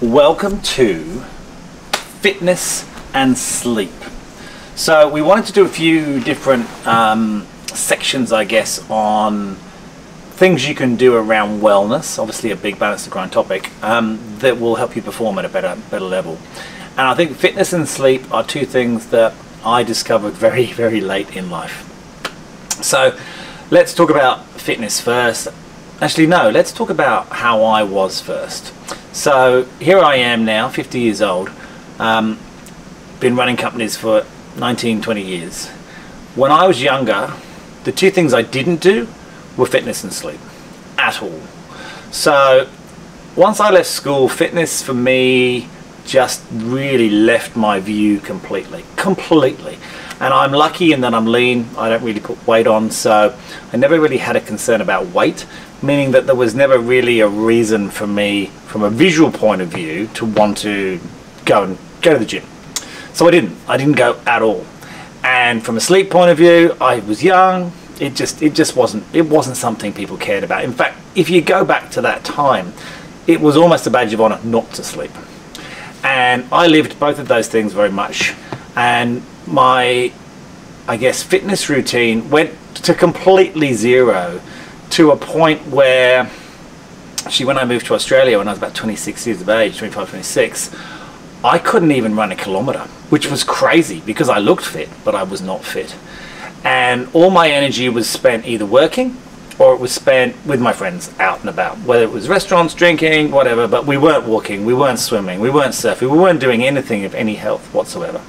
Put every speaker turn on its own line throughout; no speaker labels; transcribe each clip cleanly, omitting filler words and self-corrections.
Welcome to fitness and sleep. So we wanted to do a few different sections, I guess, on things you can do around wellness, obviously a big balance to grind topic, that will help you perform at a better level. And I think fitness and sleep are two things that I discovered very late in life. So let's talk about fitness first. Actually no, let's talk about how I was first. So here I am now, 50 years old, been running companies for 19-20 years. When I was younger, the two things I didn't do were fitness and sleep at all. So once I left school, fitness for me just really left my view completely. And I'm lucky in that I'm lean, I don't really put weight on, so I never really had a concern about weight, meaning that there was never really a reason for me from a visual point of view to want to go to the gym. So I didn't go at all. And from a sleep point of view, I was young, it just wasn't something people cared about. In fact, if you go back to that time, it was almost a badge of honor not to sleep. And I lived both of those things very much. And my, I guess, fitness routine went to completely zero, to a point where, actually when I moved to Australia when I was about 26 years of age, 25, 26, I couldn't even run a kilometre, which was crazy because I looked fit, but I was not fit. And all my energy was spent either working or it was spent with my friends out and about, whether it was restaurants, drinking, whatever, but we weren't walking, we weren't swimming, we weren't surfing, we weren't doing anything of any health whatsoever.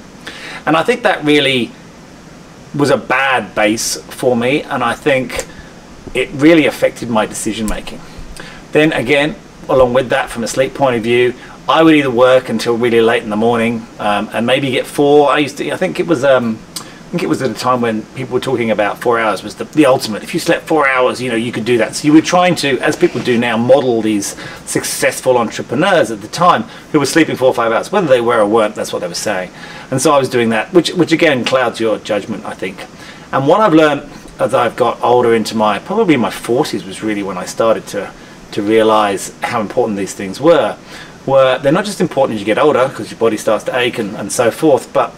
And I think that really was a bad base for me, and I think it really affected my decision making. Then again, along with that, from a sleep point of view, I would either work until really late in the morning and maybe get 4. I think it was at a time when people were talking about 4 hours was the ultimate. If you slept 4 hours, you know, you could do that. So you were trying to, as people do now, model these successful entrepreneurs at the time who were sleeping 4 or 5 hours. Whether they were or weren't, that's what they were saying. And so I was doing that, which again clouds your judgment, I think. And what I've learned as I've got older, into probably my 40s, was really when I started to realize how important these things were. They're not just important as you get older, because your body starts to ache and so forth, but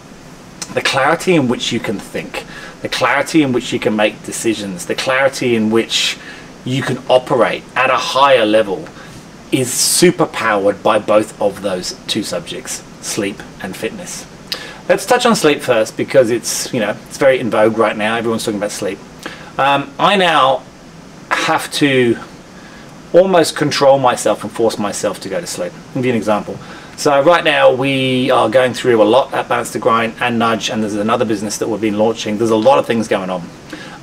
the clarity in which you can think, the clarity in which you can make decisions, the clarity in which you can operate at a higher level is super powered by both of those two subjects, sleep and fitness. Let's touch on sleep first, because it's very in vogue right now. Everyone's talking about sleep. I now have to almost control myself and force myself to go to sleep. I'll give you an example. So right now we are going through a lot at Balance to Grind and Nudge, and there's another business that we've been launching. There's a lot of things going on.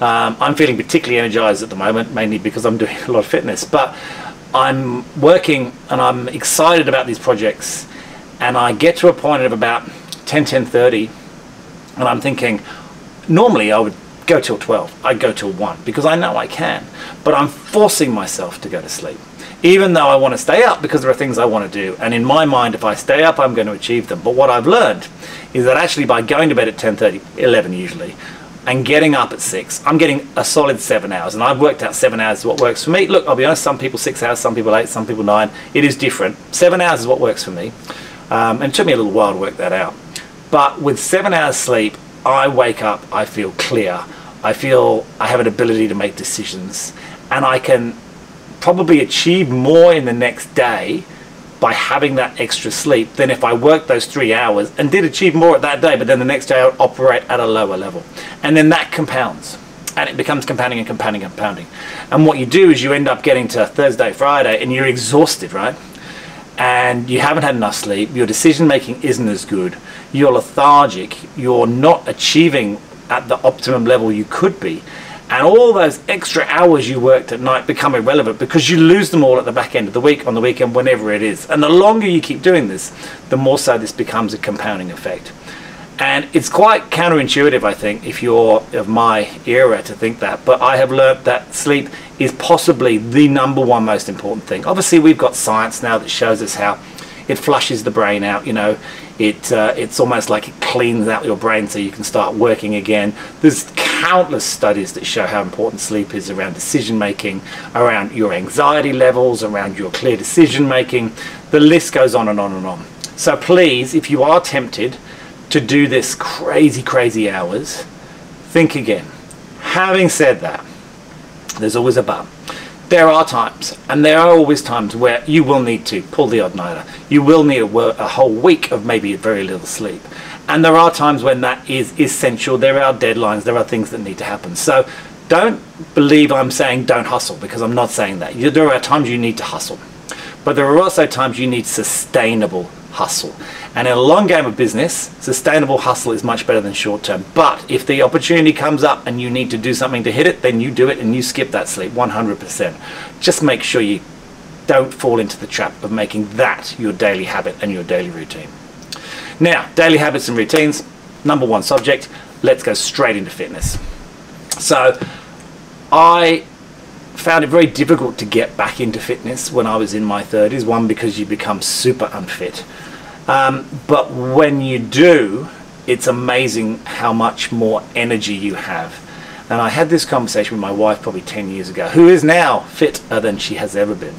I'm feeling particularly energized at the moment, mainly because I'm doing a lot of fitness, but I'm working and I'm excited about these projects, and I get to a point of about 10:30, and I'm thinking, normally I would go till 12, I'd go till 1, because I know I can, but I'm forcing myself to go to sleep, even though I want to stay up because there are things I want to do, and in my mind, if I stay up, I'm going to achieve them. But what I've learned is that actually by going to bed at 10:30, 11 usually, and getting up at 6, I'm getting a solid 7 hours, and I've worked out 7 hours is what works for me. Look, I'll be honest, some people 6 hours, some people 8, some people 9. It is different. 7 hours is what works for me, and it took me a little while to work that out. But with 7 hours sleep, I wake up, I feel clear, I feel I have an ability to make decisions, and I can probably achieve more in the next day by having that extra sleep than if I worked those 3 hours and did achieve more at that day, but then the next day I would operate at a lower level. And then that compounds, and it becomes compounding and compounding and compounding. And what you do is you end up getting to Thursday, Friday, and you're exhausted, right? And you haven't had enough sleep, your decision making isn't as good, you're lethargic, you're not achieving at the optimum level you could be, and all those extra hours you worked at night become irrelevant because you lose them all at the back end of the week, on the weekend, whenever it is. And the longer you keep doing this, the more so this becomes a compounding effect. And it's quite counterintuitive, I think, if you're of my era to think that, but I have learned that sleep is possibly the #1 most important thing. Obviously we've got science now that shows us how it flushes the brain out, it's almost like it cleans out your brain so you can start working again. There's countless studies that show how important sleep is around decision making, around your anxiety levels, around your clear decision making. The list goes on and on and on. So please, if you are tempted to do this crazy hours, think again. Having said that, there's always a but. There are times, and there are always times, where you will need to pull the odd-nighter. You will need a whole week of maybe very little sleep. And there are times when that is essential. There are deadlines, there are things that need to happen. So don't believe I'm saying don't hustle, because I'm not saying that. There are times you need to hustle. But there are also times you need sustainable hustle. And in a long game of business, sustainable hustle is much better than short term. But if the opportunity comes up and you need to do something to hit it, then you do it and you skip that sleep 100%. Just make sure you don't fall into the trap of making that your daily habit and your daily routine. Now, daily habits and routines, number one subject. Let's go straight into fitness. So I found it very difficult to get back into fitness when I was in my 30s. One, because you become super unfit. But when you do, it's amazing how much more energy you have. And I had this conversation with my wife probably 10 years ago, who is now fitter than she has ever been.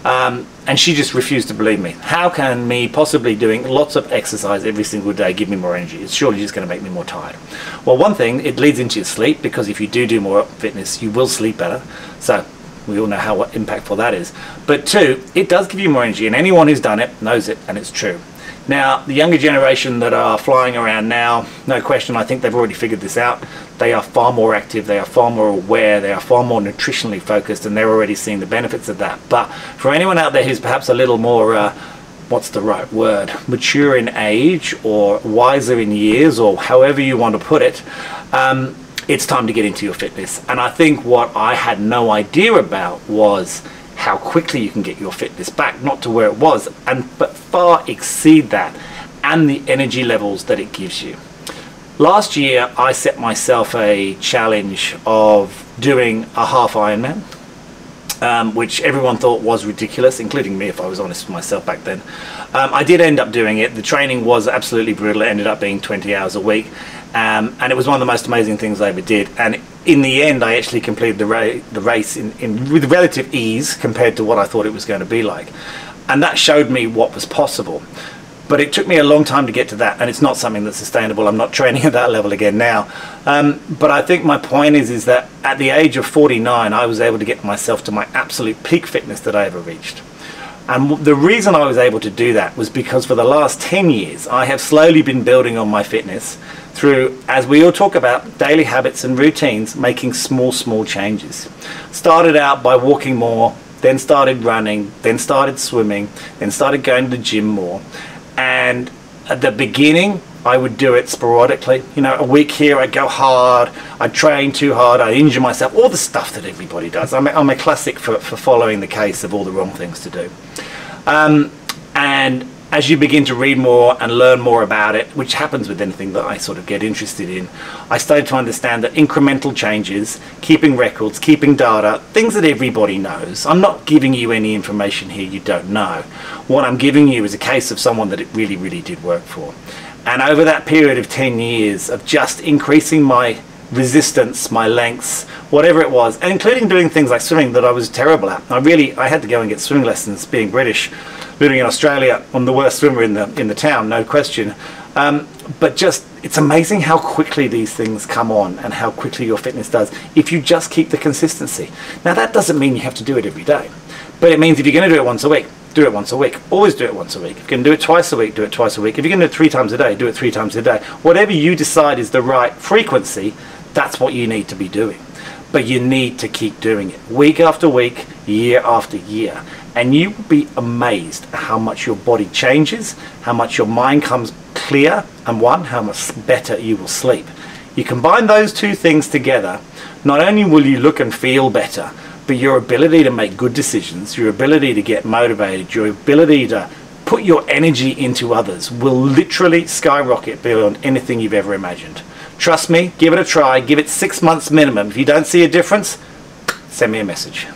And she just refused to believe me. How can me possibly doing lots of exercise every single day give me more energy? It's surely just going to make me more tired. Well, one thing, it leads into your sleep, because if you do more fitness, you will sleep better. So we all know how impactful that is. But two, it does give you more energy, and anyone who's done it knows it, and it's true. Now, the younger generation that are flying around now, no question, I think they've already figured this out. They are far more active, they are far more aware, they are far more nutritionally focused, and they're already seeing the benefits of that. But for anyone out there who's perhaps a little more, what's the right word, mature in age or wiser in years, or however you want to put it, it's time to get into your fitness. And I think what I had no idea about was how quickly you can get your fitness back, not to where it was, but far exceed that, and the energy levels that it gives you. Last year I set myself a challenge of doing a half Ironman, which everyone thought was ridiculous, including me, if I was honest with myself back then. I did end up doing it. The training was absolutely brutal. It ended up being 20 hours a week, and it was one of the most amazing things I ever did. And in the end, I actually completed the race with relative ease compared to what I thought it was going to be like. And that showed me what was possible. But it took me a long time to get to that, and it's not something that's sustainable. I'm not training at that level again now. But I think my point is that at the age of 49, I was able to get myself to my absolute peak fitness that I ever reached. And the reason I was able to do that was because for the last 10 years, I have slowly been building on my fitness through, as we all talk about, daily habits and routines, making small changes. Started out by walking more, then started running, then started swimming, then started going to the gym more. And at the beginning, I would do it sporadically. You know, a week here, I'd go hard, I'd train too hard, I'd injure myself, all the stuff that everybody does. I'm a classic for following the case of all the wrong things to do. And as you begin to read more and learn more about it, which happens with anything that I sort of get interested in, I started to understand that incremental changes, keeping records, keeping data, things that everybody knows. I'm not giving you any information here you don't know. What I'm giving you is a case of someone that it really did work for. And over that period of 10 years of just increasing my resistance, my lengths, whatever it was, and including doing things like swimming that I was terrible at. I had to go and get swimming lessons, being British, living in Australia. I'm the worst swimmer in the town, no question. But just, it's amazing how quickly these things come on and how quickly your fitness does if you just keep the consistency. Now that doesn't mean you have to do it every day, but it means if you're going to do it once a week, do it once a week. Always do it once a week. If you can do it twice a week, do it twice a week. If you're going to do it 3 times a day, do it 3 times a day. Whatever you decide is the right frequency, that's what you need to be doing. But you need to keep doing it week after week, year after year. And you will be amazed at how much your body changes, how much your mind comes clear, and how much better you will sleep. You combine those two things together, not only will you look and feel better, but your ability to make good decisions, your ability to get motivated, your ability to put your energy into others will literally skyrocket beyond anything you've ever imagined. Trust me, give it a try, give it 6 months minimum. If you don't see a difference, send me a message.